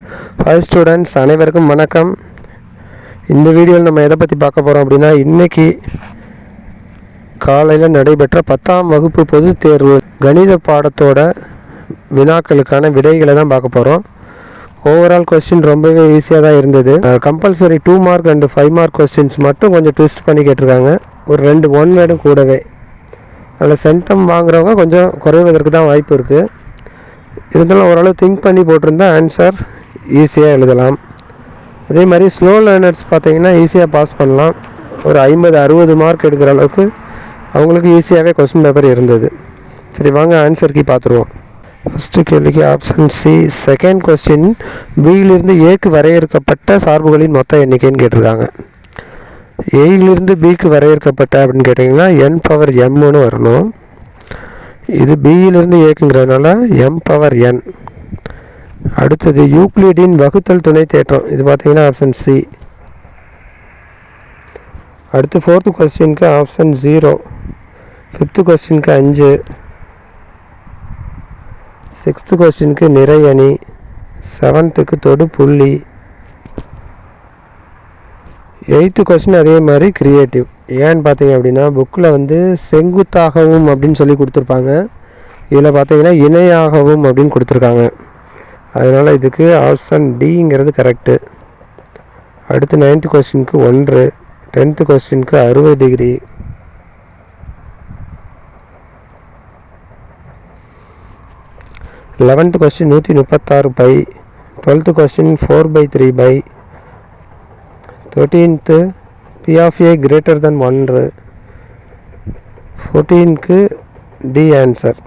Hi students, அனைவருக்கும் வணக்கம். இந்த வீடியோவில் நம்ம எதை பற்றி பார்க்க போகிறோம் அப்படின்னா, இன்றைக்கி காலையில் நடைபெற்ற 10ஆம் வகுப்பு பொதுத் தேர்வு கணித பாடத்தோட வினாக்களுக்கான விடைகளை தான் பார்க்க போகிறோம். ஓவரால் கொஸ்டின் ரொம்பவே ஈஸியாக தான் இருந்தது. Compulsory 2 mark and 5 mark questions மட்டும் கொஞ்சம் ட்விஸ்ட் பண்ணி கேட்டிருக்காங்க. ஒரு 2 ஒன் வேர்டும் கூடவே. அதில் சென்டம் வாங்குறவங்க கொஞ்சம் குறைவதற்கு தான் வாய்ப்பு இருக்குது. இருந்தாலும் ஓரளவு திங்க் பண்ணி போட்டிருந்தா ஆன்சர் ஈஸியாக எழுதலாம். அதே மாதிரி ஸ்லோ லேர்னர்ஸ் பார்த்திங்கன்னா ஈஸியாக பாஸ் பண்ணலாம். ஒரு 50-60 மார்க் எடுக்கிற அளவுக்கு அவங்களுக்கு ஈஸியாகவே கொஸ்டின் பேப்பர் இருந்தது. சரி, வாங்க ஆன்சர் கீ பார்த்துருவோம். ஃபஸ்ட்டு கேள்விக்கு ஆப்ஷன் சி. செகண்ட் கொஸ்டின், பியிலிருந்து ஏக்கு வரையறுக்கப்பட்ட சார்புகளின் மொத்த எண்ணிக்கைன்னு கேட்டிருக்காங்க. ஏயிலிருந்து பிக்கு வரையறுக்கப்பட்ட அப்படின்னு கேட்டிங்கன்னா n/mன்னு வரணும். இது பியிலிருந்து ஏக்குங்கிறதுனால m/n. அடுத்தது யூக்ளிடின் வகுத்தல் துணை தேற்றம். இது பார்த்தீங்கன்னா ஆப்ஷன் சி. அடுத்து 4th கொஸ்டினுக்கு ஆப்ஷன் 0. 5th கொஸ்டினுக்கு 5. 6th கொஸ்டினுக்கு நிறை அணி. 7th தொடு புள்ளி. 8th கொஸ்டின் அதே மாதிரி கிரியேட்டிவ். ஏன்னு பார்த்தீங்க அப்படின்னா புக்கில் செங்குத்தாகவும் அப்படின்னு சொல்லி கொடுத்துருப்பாங்க. இதில் பார்த்தீங்கன்னா இணையாகவும் அப்படின்னு கொடுத்துருக்காங்க. அதனால் இதுக்கு ஆப்ஷன் டிங்கிறது கரெக்டு. அடுத்து 9th கொஸ்டினுக்கு 1. 10th கொஸ்டினுக்கு 60 degree. 11th question 136 pi. 12th question 4/3 pi. 13th P of A greater than 1. 14க்கு டி ஆன்சர்.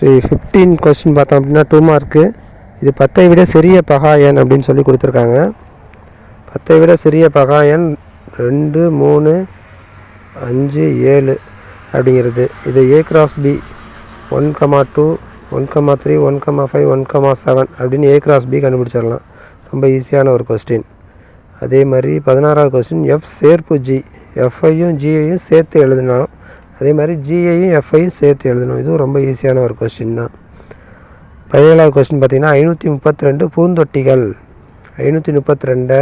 15 கொஸ்டின் பார்த்தோம் அப்படின்னா 2 மார்க்கு. இது 10ஐ விட சிறிய பகா எண் அப்படின்னு சொல்லி கொடுத்துருக்காங்க. 10ஐ விட சிறிய பகா எண் 2, 3, 5, 7 அப்படிங்கிறது. இது A cross B 1,2, 1,3, 1,5, 1,7 அப்படின்னு A cross B கண்டுபிடிச்சிடலாம். ரொம்ப ஈஸியான ஒரு கொஸ்டின். அதே மாதிரி 16வது கொஸ்டின், F சேர்ப்பு G. Fஐயும் Gஐயும் சேர்த்து எழுதணும். அதே மாதிரி ஜிஐயும் எஃப்ஐயும் சேர்த்து எழுதணும். இதுவும் ரொம்ப ஈஸியான ஒரு கொஸ்டின் தான். 17வது கொஸ்டின் பார்த்திங்கன்னா 532 பூந்தொட்டிகள். 532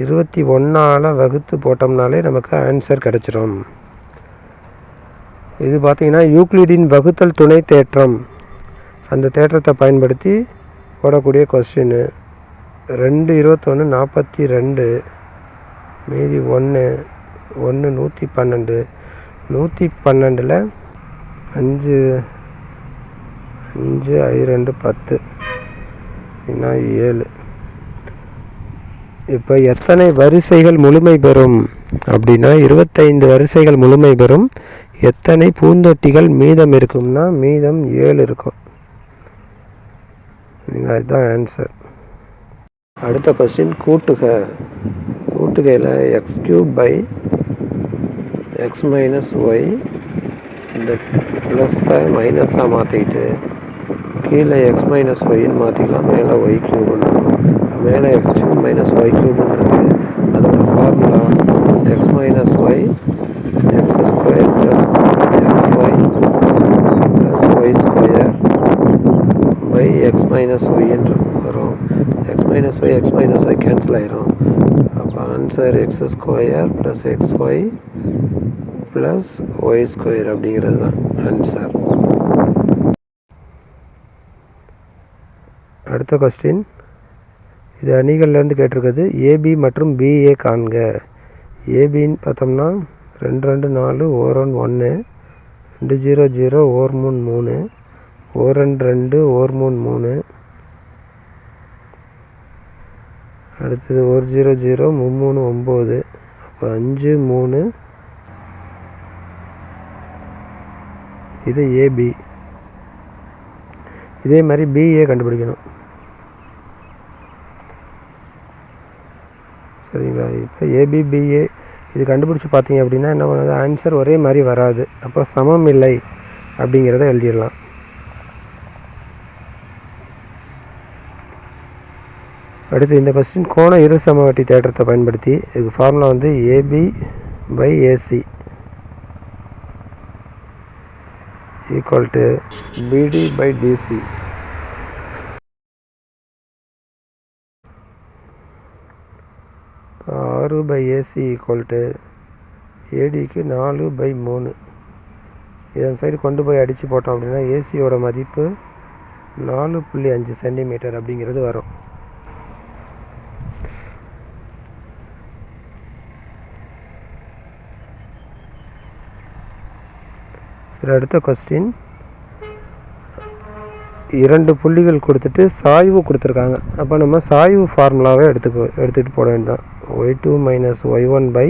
21ஆல் வகுத்து போட்டோம்னாலே நமக்கு ஆன்சர் கிடச்சிரும். இது பார்த்திங்கன்னா யூக்ளிடின் வகுத்தல் துணை தேற்றம். அந்த தேற்றத்தை பயன்படுத்தி போடக்கூடிய கொஸ்டின். 2 21 42, மீதி 1 112. 112ல் 5 5 10 என்ன 7. இப்போ எத்தனை வரிசைகள் முழுமை பெறும் அப்படின்னா 25 வரிசைகள் முழுமை பெறும். எத்தனை பூந்தொட்டிகள் மீதம் இருக்கும்னா மீதம் 7 இருக்கும். அதுதான் ஆன்சர். அடுத்த கொஸ்டின் கூட்டுகையில் x³ by x minus y, இந்த ப்ளஸ்ஸை மைனஸாக மாற்றிக்கிட்டு கீழே x மைனஸ் ஒய்ன்னு மாற்றிக்கலாம். மேலே y³ மேலே x³ மைனஸ் y³ இருக்குது. அதோட formula x minus y x² plus xy plus y² by x minus ஒய்ன்னு வரும். x மைனஸ் ஒய் கேன்சல் ஆயிரும். அப்போ answer x² plus xy plus y² அப்படிங்கிறது தான் ஆன்சர். அடுத்த கொஸ்டின், இது அணிகள்லேருந்து கேட்டிருக்குது. ஏபி மற்றும் பிஏ காண்க. ஏபின்னு பார்த்தோம்னா 2 2 4 ஓர் 1 2 0 0 ஓர் 3 3 ஓர் 2 ஓர் 3 3. அடுத்தது ஓர் 0 0 3 9. அப்போ 5 3. இது ஏபி. இதே மாதிரி பிஏ கண்டுபிடிக்கணும். சரிங்களா? இப்போ ஏபி பிஏ இது கண்டுபிடிச்சி பார்த்தீங்க அப்படின்னா என்ன பண்ணுது, ஆன்சர் ஒரே மாதிரி வராது. அப்போ சமம் இல்லை அப்படிங்கிறத எழுதிடலாம். அடுத்து இந்த கொஸ்டின் கோண இரு சமவெட்டி தேற்றத்தை பயன்படுத்தி இதுக்கு formula AB by AC. Equal to BD by DC. ஆறு பை ஏசி ஈக்குவல் டு ஏடிக்கு 4/3. இதன் சைடு கொண்டு போய் அடித்து போட்டோம் அப்படின்னா ஏசியோட மதிப்பு 4.5 சென்டிமீட்டர் அப்படிங்கிறது வரும். சரி, அடுத்த கொஸ்டின். 2 புள்ளிகள் கொடுத்துட்டு சாய்வு கொடுத்துருக்காங்க. அப்போ நம்ம சாய்வு ஃபார்முலாவை எடுத்துகிட்டு போட வேண்டியதான். y2 minus y1 by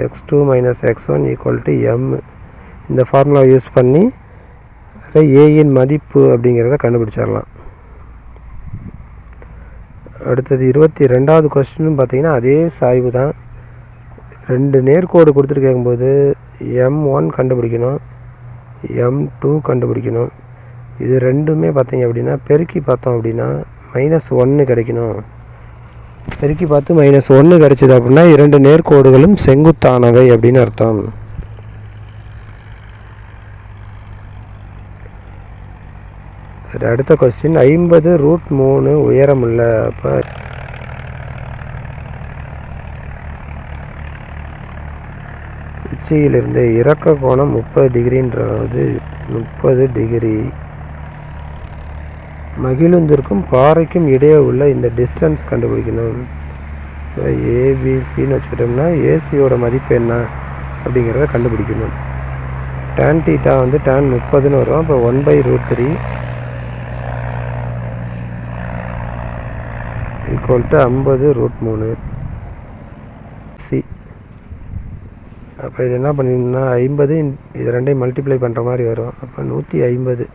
x2 minus x1 equal to m. இந்த ஃபார்முலா யூஸ் பண்ணி அதை ஏயின் மதிப்பு அப்படிங்கிறத கண்டுபிடிச்சிடலாம். அடுத்தது 22வது கொஸ்டின் பார்த்திங்கன்னா அதே சாய்வு தான். 2 நேர்கோடு கொடுத்துட்டு கேட்கும்போது m1 கண்டுபிடிக்கணும், m2 கண்டுபிடிக்கணும். இது ரெண்டுமே பார்த்திங்க அப்படின்னா பெருக்கி பார்த்தோம் அப்படின்னா -1 கிடைக்கணும். பெருக்கி பார்த்து -1 கிடைச்சிது அப்படின்னா 2 நேர்கோடுகளும் செங்குத்தானவை அப்படின்னு அர்த்தம். சரி, அடுத்த கொஸ்டின். 50√3 உயரமுள்ள, அப்போ உச்சியிலிருந்து இறக்க கோணம் 30 டிகிரின்றது 30 டிகிரி. மகிழுந்திற்கும் பாறைக்கும் இடையே உள்ள இந்த டிஸ்டன்ஸ் கண்டுபிடிக்கணும். ஏபிசின்னு வச்சுக்கிட்டோம்னா ஏசியோட மதிப்பு என்ன அப்படிங்கிறத கண்டுபிடிக்கணும். tan தீட்டா வந்து tan 30ன்னு வரும். அப்போ 1/√3 ஈக்குவல் டு 50√3 சி. அப்போ இது என்ன பண்ணிங்கன்னா 50 இது ரெண்டையும் மல்டிப்ளை பண்ணுற மாதிரி வரும். அப்போ 150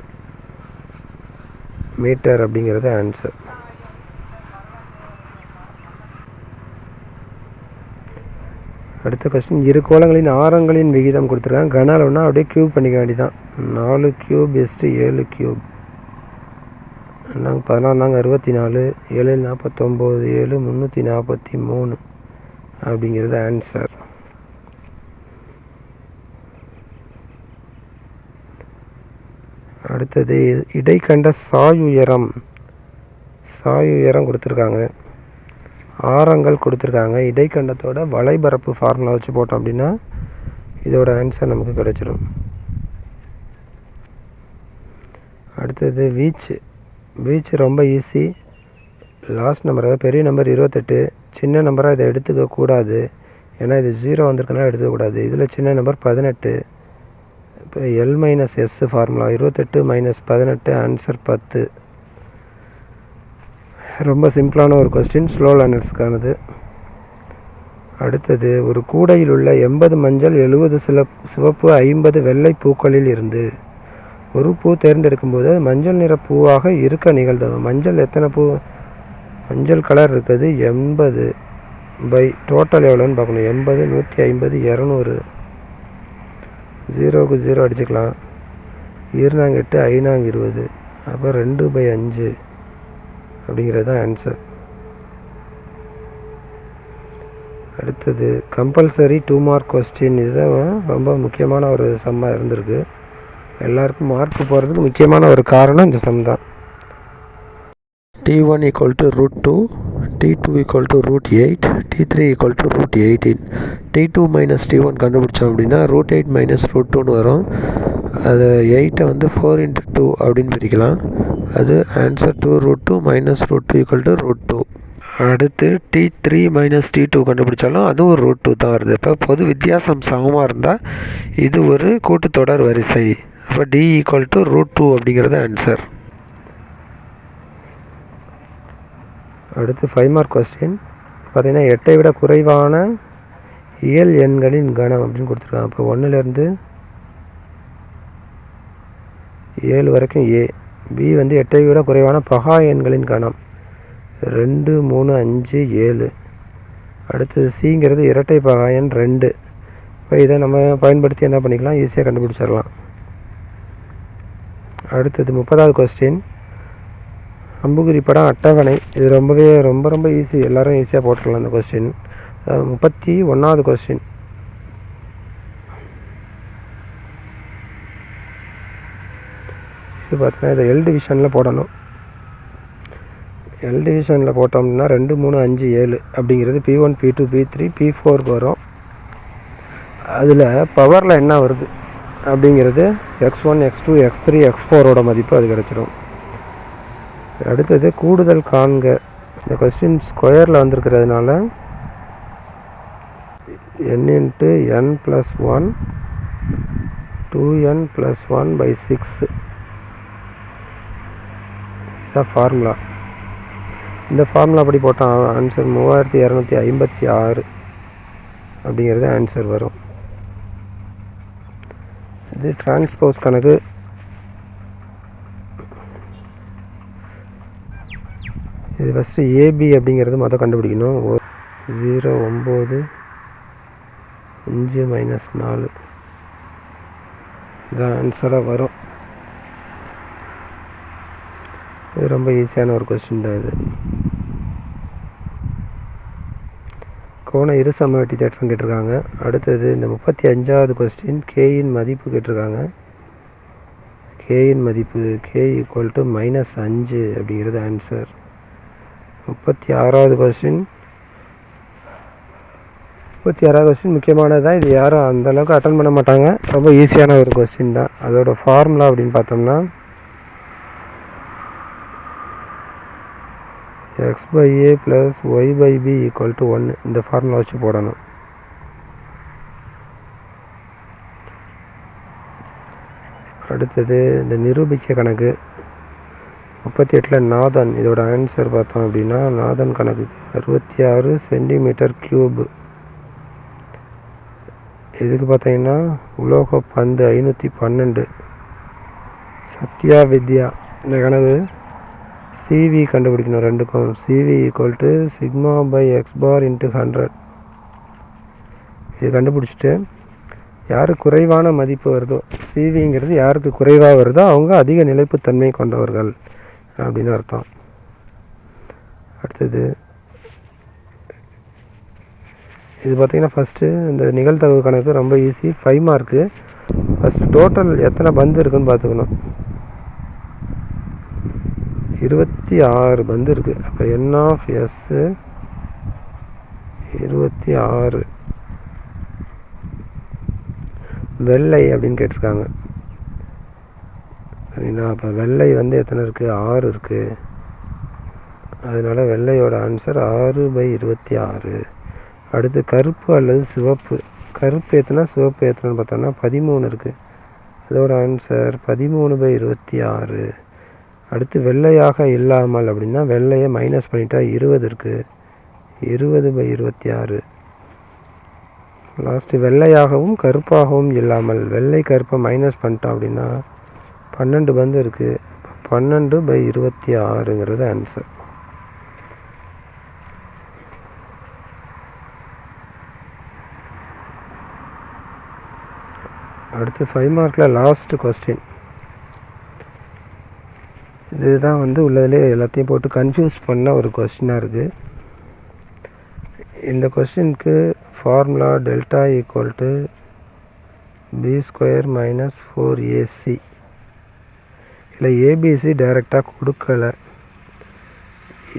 மீட்டர் அப்படிங்கிறது ஆன்சர். அடுத்த கொஸ்டின். 2 கோளங்களின் ஆரங்களின் விகிதம் கொடுத்துருக்காங்க. கன அளவுனா அப்படியே க்யூப் பண்ணிக்க வேண்டியதான். 4 க்யூப் = 7 க்யூப். நாங்கள் 14 64, 7 49, 7 343 அப்படிங்கிறது ஆன்சர். அடுத்தது இடைக்கண்ட சாயுயரம் கொடுத்துருக்காங்க, ஆரங்கள் கொடுத்துருக்காங்க. இடைக்கண்டத்தோட வலைபரப்பு ஃபார்முலா வச்சு போட்டோம் அப்படின்னா இதோட ஆன்சர் நமக்கு கிடைச்சிடும். அடுத்தது வீச்சு ரொம்ப ஈஸி. லாஸ்ட் நம்பர், பெரிய நம்பர் 28, சின்ன நம்பராக இதை எடுத்துக்கக்கூடாது. ஏன்னா இது 0 வந்திருக்கனால எடுத்துக்கக்கூடாது. இதில் சின்ன நம்பர் 18. இப்போ L-S ஃபார்முலா 28 - 18 ஆன்சர் 10. ரொம்ப சிம்பிளான ஒரு கொஸ்டின், ஸ்லோ லேர்னர்ஸ்க்கானது. அடுத்தது, ஒரு கூடையில் உள்ள 80 மஞ்சள், 70 சிவப்பு, 50 வெள்ளை பூக்களில் இருந்து ஒரு பூ தேர்ந்தெடுக்கும்போது அது மஞ்சள் நிற பூவாக இருக்க நிகழ்ந்தது. மஞ்சள் எத்தனை பூ, மஞ்சள் கலர் இருக்குது 80 பை டோட்டல் எவ்வளோன்னு பார்க்கணும். 80, 150, 200. 0க்கு 0 அடிச்சுக்கலாம். 2×8 5×20. அப்போ 2/5 அப்படிங்கிறது தான் ஆன்சர். அடுத்தது கம்பல்சரி 2 மார்க் கொஸ்டின். இதுதான் ரொம்ப முக்கியமான ஒரு சம்மாக இருந்திருக்கு. எல்லாருக்கும் மார்க் போகிறதுக்கு முக்கியமான ஒரு காரணம் இந்த சம் தான். T1 = √2, T2 = √8, T3 = √18. T2 - T1 கண்டுபிடிச்சோம் அப்படின்னா √8 - √2ன்னு வரும். அது 8 வந்து 4×2 அப்படின்னு பிரிக்கலாம். அது ஆன்சர் 2√2 - √2 = √2. அடுத்து T3 - T2 கண்டுபிடிச்சாலும் அதுவும் √2 தான் வருது. இப்போ பொது வித்தியாசம் சமமாக இருந்தால் இது ஒரு கூட்டுத்தொடர் வரிசை. அப்போ D = √2 அப்படிங்கிறது ஆன்சர். அடுத்து 5 மார்க் கொஸ்டின். பார்த்திங்கன்னா 8ஐ விட குறைவான இயல் எண்களின் கணம் அப்படின்னு கொடுத்துருக்காங்க. அப்போ 1லேருந்து 7 வரைக்கும் A. B வந்து 8ஐ விட குறைவான பகா எண்களின் கணம் 2, 3, 5, 7. அடுத்தது Cங்கிறது இரட்டை பகா எண் 2. இப்போ இதை நம்ம பயன்படுத்தி என்ன பண்ணிக்கலாம், ஈஸியாக கண்டுபிடிச்சிடலாம். அடுத்தது 30வது கொஸ்டின். அம்புகுறி படம் அட்டவணை. இது ரொம்ப ஈஸி, எல்லோரும் ஈஸியாக போட்டுடலாம் இந்த கொஸ்டின். 31வது கொஸ்டின். இது பார்த்தீங்கன்னா இதை எல் டிவிஷனில் போடணும். எல் டிவிஷனில் போட்டோம்னா 2 3 5 7 அப்படிங்கிறது P1 P2 P3 P4 வரும். அதில் பவரில் என்ன வருது அப்படிங்கிறது x1 x2 x3 x4ஓட மதிப்பு அது கிடச்சிடும். அடுத்தது கூடுதல் காண்க. இந்த கொஸ்டின் ஸ்கொயரில் வந்திருக்கிறதுனால n × n + 1 2n + 1/6 இதுதான் ஃபார்முலா. இந்த ஃபார்முலா அப்படி போட்டால் ஆன்சர் 3256 அப்படிங்கிறது ஆன்சர் வரும். இது டிரான்ஸ்போஸ் கணக்கு. இது ஃபஸ்ட்டு ஏபி அப்படிங்கிறது மொதல் கண்டுபிடிக்கணும். 0 9 5 - 4 இதான் ஆன்சராக வரும். இது ரொம்ப ஈஸியான ஒரு கொஸ்டின் தான். இது கோண இரு சமவெட்டி தேற்றம் கேட்டிருக்காங்க. அடுத்தது இந்த 35வது கொஸ்டின் கேயின் மதிப்பு கேட்டிருக்காங்க. கேயின் மதிப்பு k = -5 அப்படிங்கிறது ஆன்சர். 36வது கொஸ்டின் முக்கியமானது தான். இது யாரும் அந்தளவுக்கு அட்டன் பண்ண மாட்டாங்க. ரொம்ப ஈஸியான ஒரு கொஸ்டின் தான். அதோட ஃபார்முலா அப்படின்னு பார்த்தோம்னா x/a + y/b = 1 இந்த ஃபார்முலா வச்சு போடணும். அடுத்தது இந்த நிரூபிக்க கணக்கு 38ல் நாதன். இதோட ஆன்சர் பார்த்தோம் அப்படின்னா நாதன் கணக்கு 66 cm3. இதுக்கு பார்த்தீங்கன்னா உலோக பந்து 512. சத்யா வித்யா இந்த கணக்கு CV கண்டுபிடிக்கணும் ரெண்டுக்கும். CV = σ/x bar × 100. இது கண்டுபிடிச்சிட்டு யாருக்கு குறைவான மதிப்பு வருதோ, CVங்கிறது யாருக்கு குறைவாக வருதோ அவங்க அதிக நிலைப்புத்தன்மை கொண்டவர்கள் அப்படின்னு அர்த்தம். அடுத்தது இது பார்த்திங்கன்னா ஃபஸ்ட்டு இந்த நிகழ்தகவு கணக்கு ரொம்ப ஈஸி. 5 மார்க்கு. ஃபஸ்ட்டு டோட்டல் எத்தனை பந்து இருக்குதுன்னு பார்த்துக்கணும். 26 பந்து இருக்குது. அப்போ n(s) 26. வெள்ளை அப்படின்னு கேட்டிருக்காங்க சரிங்களா. அப்போ வெள்ளை வந்து எத்தனை இருக்குது? 6 இருக்குது. அதனால் வெள்ளையோட ஆன்சர் 6/26. அடுத்து கருப்பு அல்லது சிவப்பு. கருப்பு எத்தனை சிவப்பு எத்தனைன்னு பார்த்தோம்னா 13 இருக்குது. அதோட ஆன்சர் 13/26. அடுத்து வெள்ளையாக இல்லாமல் அப்படின்னா வெள்ளையை மைனஸ் பண்ணிட்டா 20 இருக்குது. 20/26. லாஸ்ட்டு வெள்ளையாகவும் கருப்பாகவும் இல்லாமல் வெள்ளை கருப்பை மைனஸ் பண்ணிட்டோம் அப்படின்னா 12 பந்து இருக்குது. 12/26ங்கிறது ஆன்சர். அடுத்து 5 மார்க்கில் லாஸ்ட்டு கொஸ்டின். இதுதான் வந்து உள்ளதிலே எல்லாத்தையும் போட்டு கன்ஃபியூஸ் பண்ண ஒரு கொஸ்டினாக இருக்குது. இந்த கொஸ்டினுக்கு ஃபார்முலா டெல்டா = b² - 4ac. இல்லை ஏபிசி டைரெக்டாக கொடுக்கலை.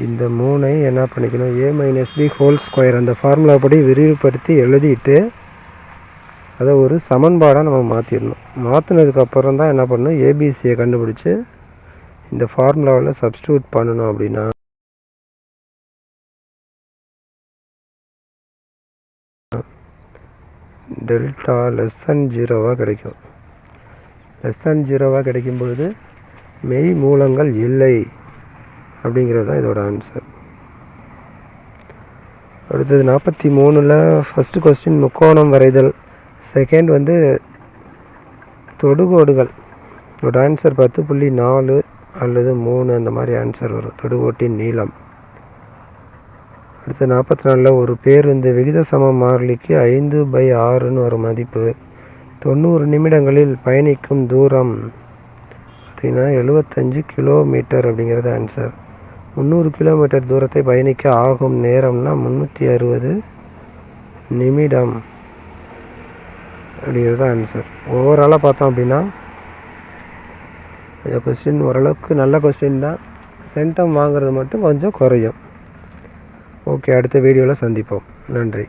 இந்த 3ஐ என்ன பண்ணிக்கணும், a - b² அந்த ஃபார்முலா படி விரிவுபடுத்தி எழுதிட்டு அதை ஒரு சமன்பாடாக நம்ம மாற்றிடணும். மாற்றினதுக்கப்புறம் தான் என்ன பண்ணணும், ஏபிசியை கண்டுபிடிச்சி இந்த ஃபார்முலாவில் சப்ஸ்டியூட் பண்ணணும். அப்படின்னா டெல்டா <0 கிடைக்கும். <0 கிடைக்கும்பொழுது மெய் மூலங்கள் இல்லை அப்படிங்கிறது தான் இதோட ஆன்சர். அடுத்தது 43ல் ஃபஸ்ட்டு கொஸ்டின் முக்கோணம் வரைதல். செகண்ட் வந்து தொடுகோடுகள். இதோட ஆன்சர் 10.4 அல்லது 3 அந்த மாதிரி ஆன்சர் வரும். தொடுகோட்டின் நீளம். அடுத்து 44ல் ஒரு பேருந்து விகித சம மாறிலிக்கு 5/6ன்னு ஒரு மதிப்பு. 90 நிமிடங்களில் பயணிக்கும் தூரம் பார்த்திங்கன்னா 75 கிலோமீட்டர் அப்படிங்கிறது ஆன்சர். 300 கிலோமீட்டர் தூரத்தை பயணிக்க ஆகும் நேரம்னா 360 நிமிடம் அப்படிங்கிறது ஆன்சர். ஓவராலாக பார்த்தோம் அப்படின்னா இந்த கொஸ்டின் ஓரளவுக்கு நல்ல கொஸ்டின் தான். சென்டம் வாங்குறது மட்டும் கொஞ்சம் குறையும். ஓகே, அடுத்த வீடியோவில் சந்திப்போம். நன்றி.